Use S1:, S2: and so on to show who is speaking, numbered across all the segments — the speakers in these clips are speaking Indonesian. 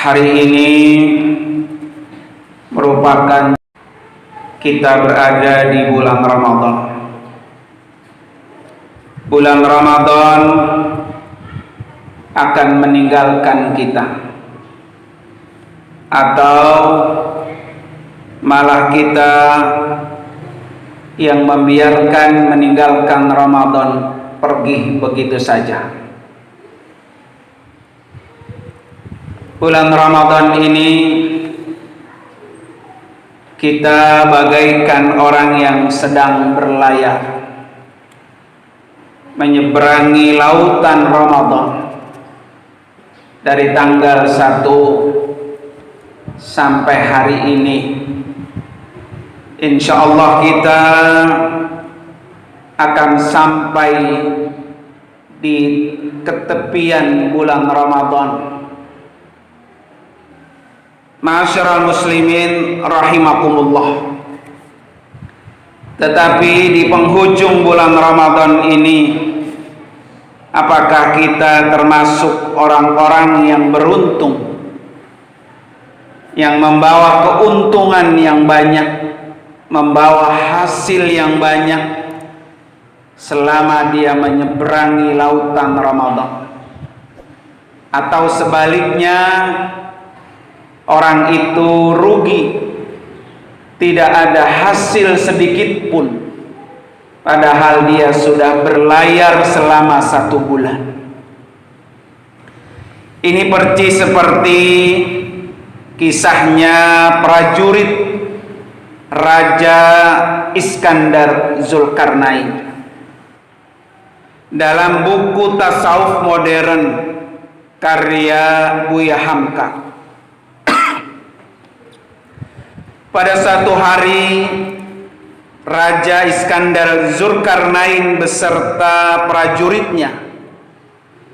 S1: Hari ini merupakan kita berada di bulan Ramadan. Bulan Ramadan akan meninggalkan kita, atau malah kita yang membiarkan meninggalkan Ramadan pergi begitu saja. Bulan Ramadan ini kita bagaikan orang yang sedang berlayar menyeberangi lautan Ramadan dari tanggal 1 sampai hari ini. Insya Allah kita akan sampai di ketepian bulan Ramadan. Ma'asyiral muslimin rahimakumullah. Tetapi di penghujung bulan Ramadan ini, apakah kita termasuk orang-orang yang beruntung, yang membawa keuntungan yang banyak, membawa hasil yang banyak selama dia menyeberangi lautan Ramadan? Atau sebaliknya, orang itu rugi, tidak ada hasil sedikit pun, padahal dia sudah berlayar selama 1 bulan. Ini persis seperti kisahnya prajurit Raja Iskandar Zulkarnain. Dalam buku tasawuf modern karya Buya Hamka, pada satu hari Raja Iskandar Zulkarnain beserta prajuritnya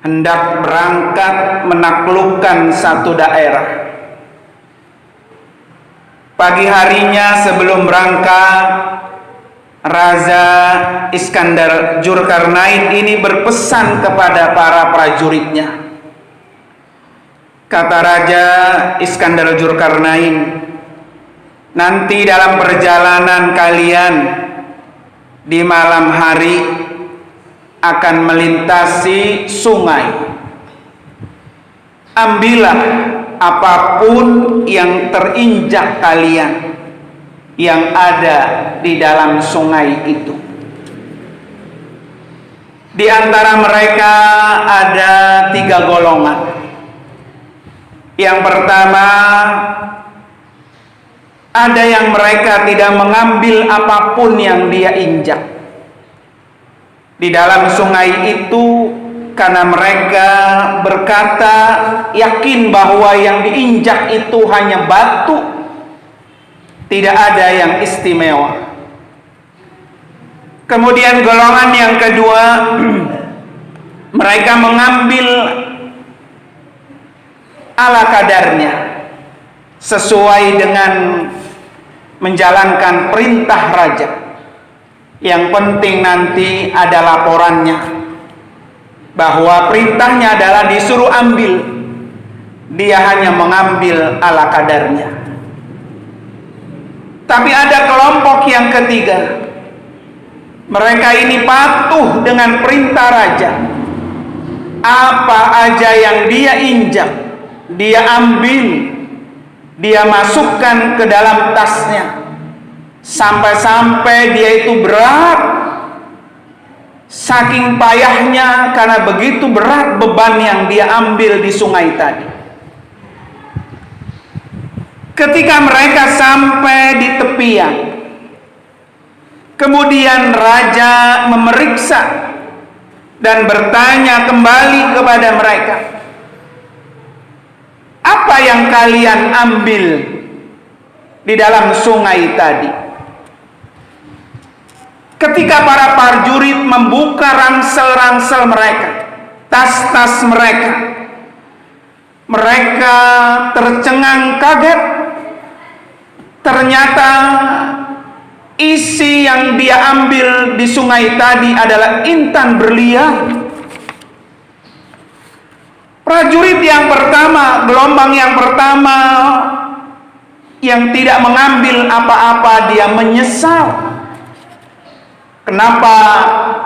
S1: hendak berangkat menaklukkan satu daerah. Pagi harinya sebelum berangkat, Raja Iskandar Zulkarnain ini berpesan kepada para prajuritnya. Kata Raja Iskandar Zulkarnain, nanti dalam perjalanan kalian di malam hari akan melintasi sungai. Ambillah apapun yang terinjak kalian yang ada di dalam sungai itu. Di antara mereka ada 3 golongan. Yang pertama, ada yang mereka tidak mengambil apapun yang dia injak di dalam sungai itu, karena mereka berkata yakin bahwa yang diinjak itu hanya batu, tidak ada yang istimewa. Kemudian golongan yang kedua, mereka mengambil ala kadarnya, sesuai dengan menjalankan perintah raja. Yang penting nanti ada laporannya, bahwa perintahnya adalah disuruh ambil, dia hanya mengambil ala kadarnya. Tapi ada kelompok yang ketiga, mereka ini patuh dengan perintah raja. Apa aja yang dia injak, dia ambil, dia masukkan ke dalam tasnya, sampai-sampai dia itu berat, saking payahnya karena begitu berat beban yang dia ambil di sungai tadi. Ketika mereka sampai di tepian, kemudian raja memeriksa dan bertanya kembali kepada mereka, apa yang kalian ambil di dalam sungai tadi? Ketika para prajurit membuka ransel-ransel mereka, tas-tas mereka, mereka tercengang kaget. Ternyata isi yang dia ambil di sungai tadi adalah intan berlian. Prajurit yang pertama, gelombang yang pertama yang tidak mengambil apa-apa, dia menyesal. Kenapa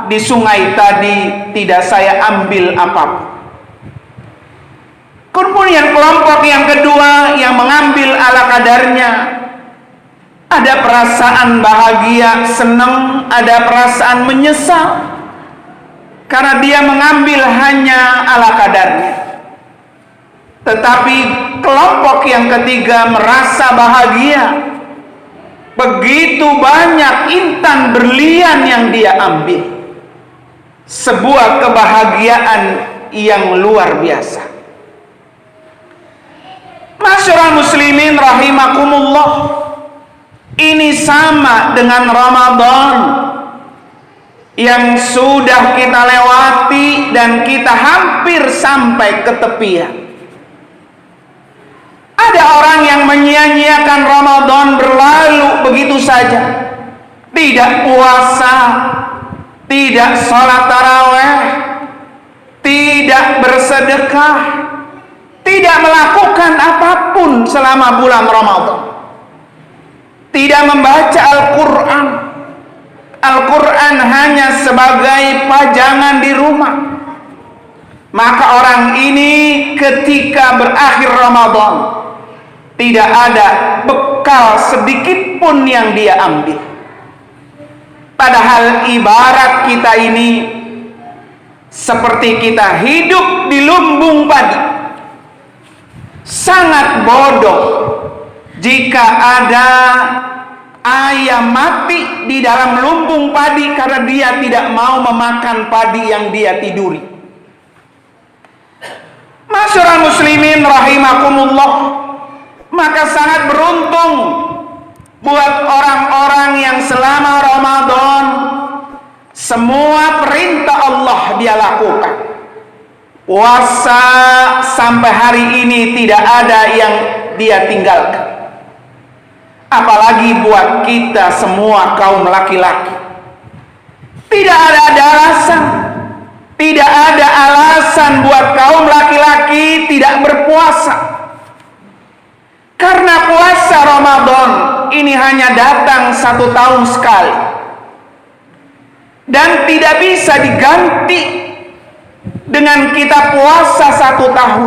S1: di sungai tadi tidak saya ambil apapun? Kemudian kelompok yang kedua yang mengambil ala kadarnya, ada perasaan bahagia, senang, ada perasaan menyesal karena dia mengambil hanya ala kadarnya. Tetapi kelompok yang ketiga merasa bahagia. Begitu banyak intan berlian yang dia ambil. Sebuah kebahagiaan yang luar biasa. Masyarakat muslimin rahimakumullah, ini sama dengan Ramadan yang sudah kita lewati dan kita hampir sampai ke tepian. Ada orang yang menyia-nyiakan Ramadan berlalu begitu saja. Tidak puasa, tidak sholat taraweh, tidak bersedekah, tidak melakukan apapun selama bulan Ramadan. Tidak membaca Al-Quran. Al-Quran hanya sebagai pajangan di rumah. Maka orang ini ketika berakhir Ramadan, tidak ada bekal sedikit pun yang dia ambil. Padahal ibarat kita ini seperti kita hidup di lumbung padi. Sangat bodoh jika ada ayam mati di dalam lumbung padi karena dia tidak mau memakan padi yang dia tiduri. Masyarakat muslimin rahimakumullah, maka sangat beruntung buat orang-orang yang selama Ramadan semua perintah Allah dia lakukan. Puasa sampai hari ini tidak ada yang dia tinggalkan. Apalagi buat kita semua kaum laki-laki. Tidak ada alasan. Tidak ada alasan buat kaum laki-laki tidak berpuasa. Karena puasa Ramadan ini hanya datang 1 tahun sekali. Dan tidak bisa diganti dengan kita puasa 1 tahun.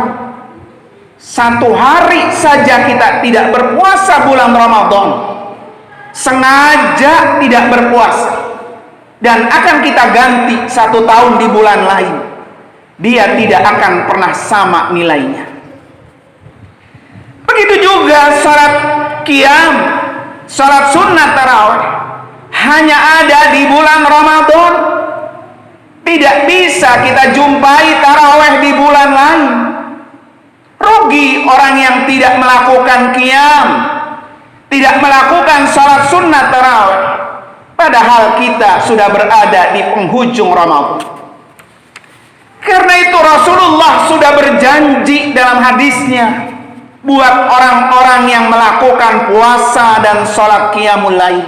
S1: 1 hari saja kita tidak berpuasa bulan Ramadan. Sengaja tidak berpuasa. Dan akan kita ganti 1 tahun di bulan lain. Dia tidak akan pernah sama nilainya. Begitu juga salat qiyam, salat sunnah tarawih hanya ada di bulan Ramadan. Tidak bisa kita jumpai tarawih di bulan lain. Rugi orang yang tidak melakukan qiyam, tidak melakukan salat sunnah tarawih, padahal kita sudah berada di penghujung Ramadan. Karena itu Rasulullah sudah berjanji dalam hadisnya buat orang-orang yang melakukan puasa dan sholat qiyamul lail,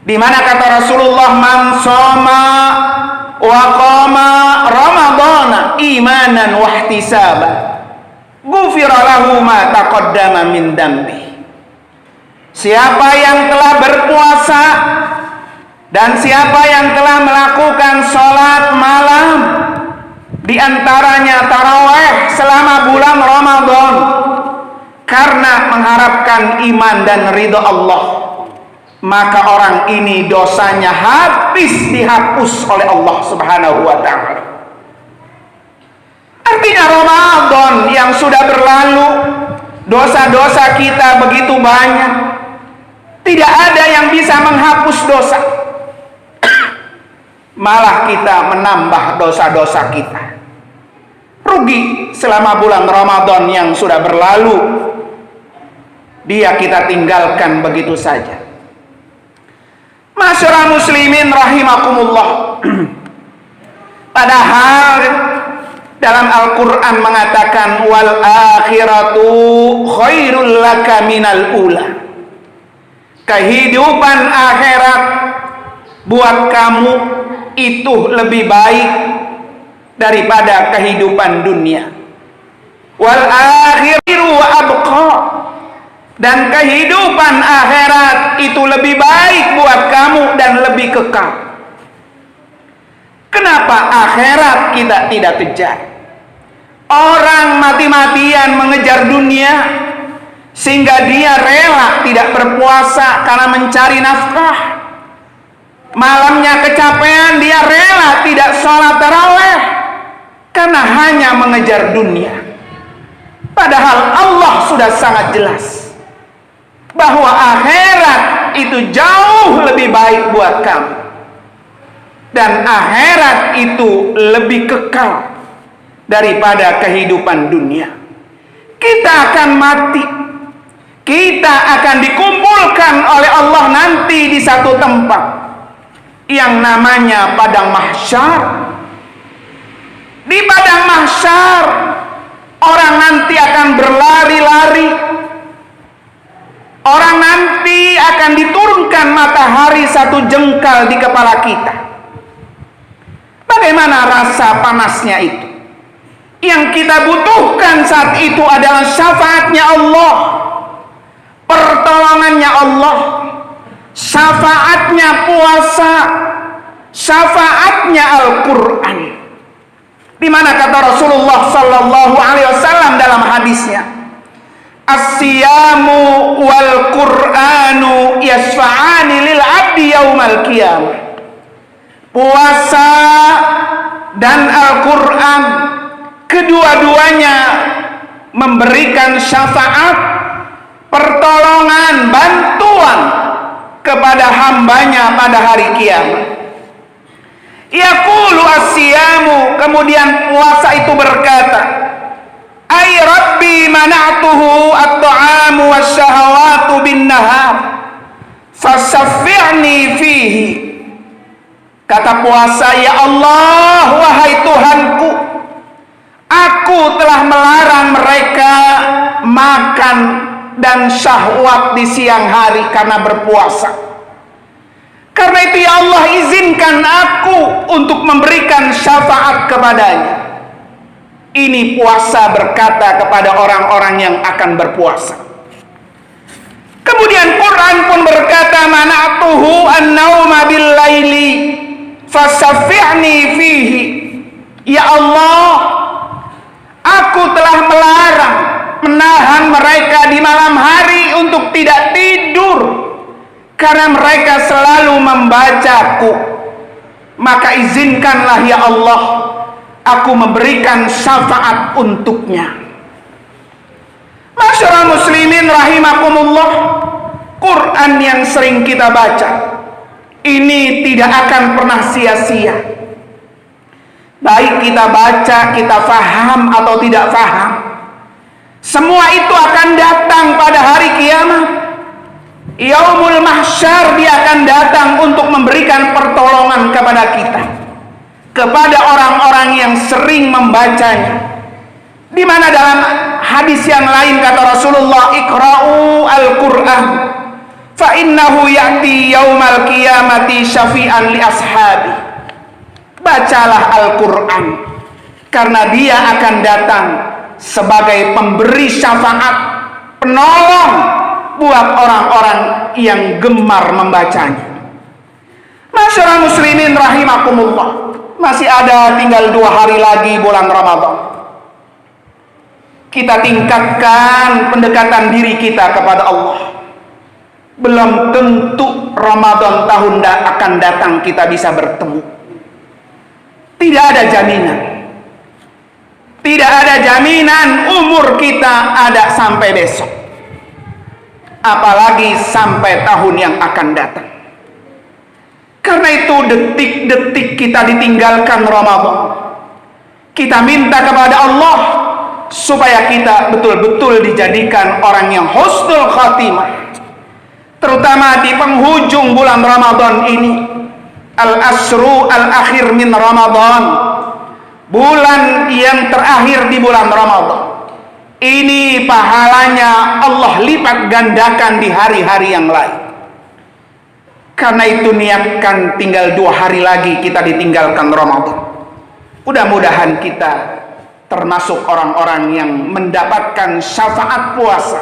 S1: di mana kata Rasulullah, man shoma wa qama ramadhana imanan wa ihtisaban ghufira lahu ma taqaddama min dambi. Siapa yang telah berpuasa dan siapa yang telah melakukan sholat malam, di antaranya tarawih selama bulan Ramadan, karena mengharapkan iman dan ridho Allah, maka orang ini dosanya habis dihapus oleh Allah Subhanahu wa ta'ala. Artinya Ramadan yang sudah berlalu, dosa-dosa kita begitu banyak, tidak ada yang bisa menghapus dosa. Malah kita menambah dosa-dosa kita. Rugi selama bulan Ramadan yang sudah berlalu, dia kita tinggalkan begitu saja. Masyarakat muslimin rahimakumullah, padahal dalam Al-Quran mengatakan wal akhiratu khairul laka minal ula. Kehidupan akhirat buat kamu itu lebih baik daripada kehidupan dunia. Wal akhiru abqa, dan kehidupan akhirat itu lebih baik buat kamu dan lebih kekal. Kenapa akhirat kita tidak kejar? Orang mati-matian mengejar dunia sehingga dia rela tidak berpuasa karena mencari nafkah. Malamnya kecapean, dia rela tidak sholat tarawih karena hanya mengejar dunia. Padahal Allah sudah sangat jelas bahwa akhirat itu jauh lebih baik buat kamu, dan akhirat itu lebih kekal daripada kehidupan dunia. Kita akan mati, kita akan dikumpulkan oleh Allah nanti di satu tempat yang namanya padang mahsyar. Di padang mahsyar orang nanti akan berlari-lari, orang nanti akan diturunkan matahari satu jengkal di kepala kita. Bagaimana rasa panasnya itu? Yang kita butuhkan saat itu adalah syafaatnya Allah, pertolongannya Allah, syafaatnya puasa, syafaatnya Al-Quran. Di mana kata Rasulullah Sallallahu Alaihi Wasallam dalam hadisnya, as-siyamu wal Quranu yasfa'ani lil abdi yaumal qiyamah. Puasa dan Al-Quran, kedua-duanya memberikan syafaat, pertolongan, bantuan kepada hambanya pada hari kiamat. Yaqulu as-siyamu, kemudian puasa itu berkata, ay rabbi mana'tuhu at-ta'amu wasyahawatu bin nahar fasaffi'ni fihi. Kata puasa, ya Allah, wahai Tuhanku, aku telah melarang mereka makan dan syahwat di siang hari karena berpuasa. Karena itu ya Allah, izinkan aku untuk memberikan syafaat kepadanya. Ini puasa berkata kepada orang-orang yang akan berpuasa. Kemudian Quran pun berkata, mana'tuhu an-nauma bil-laili fasaffi'ni fihi. Ya Allah, aku telah menahan mereka di malam hari untuk tidak tidur karena mereka selalu membacaku. Maka izinkanlah ya Allah, aku memberikan syafaat untuknya. Masyarakat muslimin rahimakumullah, Quran yang sering kita baca ini tidak akan pernah sia-sia. Baik kita baca, kita faham atau tidak faham, semua itu akan datang pada hari kiamat. Yaumul mahsyar, dia akan datang untuk memberikan pertolongan kepada kita, kepada orang-orang yang sering membacanya. Di mana dalam hadis yang lain kata Rasulullah, iqra'u al-Qur'an fa innahu ya'ti yaumal qiyamati syafi'an li ashabi. Bacalah Al-Quran karena dia akan datang sebagai pemberi syafaat, penolong buat orang-orang yang gemar membacanya. Masyarakat muslimin rahimakumullah, masih ada tinggal 2 hari lagi bulan Ramadan. Kita tingkatkan pendekatan diri kita kepada Allah. Belum tentu Ramadan tahun akan datang kita bisa bertemu. Tidak ada jaminan. Tidak ada jaminan umur kita ada sampai besok, apalagi sampai tahun yang akan datang. Karena itu detik-detik kita ditinggalkan Ramadan, kita minta kepada Allah supaya kita betul-betul dijadikan orang yang husnul khatimah, terutama di penghujung bulan Ramadan ini. Al-Ashru al-akhir min Ramadan, bulan yang terakhir di bulan Ramadan ini pahalanya Allah lipat gandakan di hari-hari yang lain. Karena itu niatkan tinggal 2 hari lagi kita ditinggalkan Ramadan. Mudah-mudahan kita termasuk orang-orang yang mendapatkan syafaat puasa,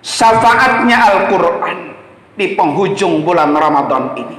S1: syafaatnya Al-Quran di penghujung bulan Ramadan ini.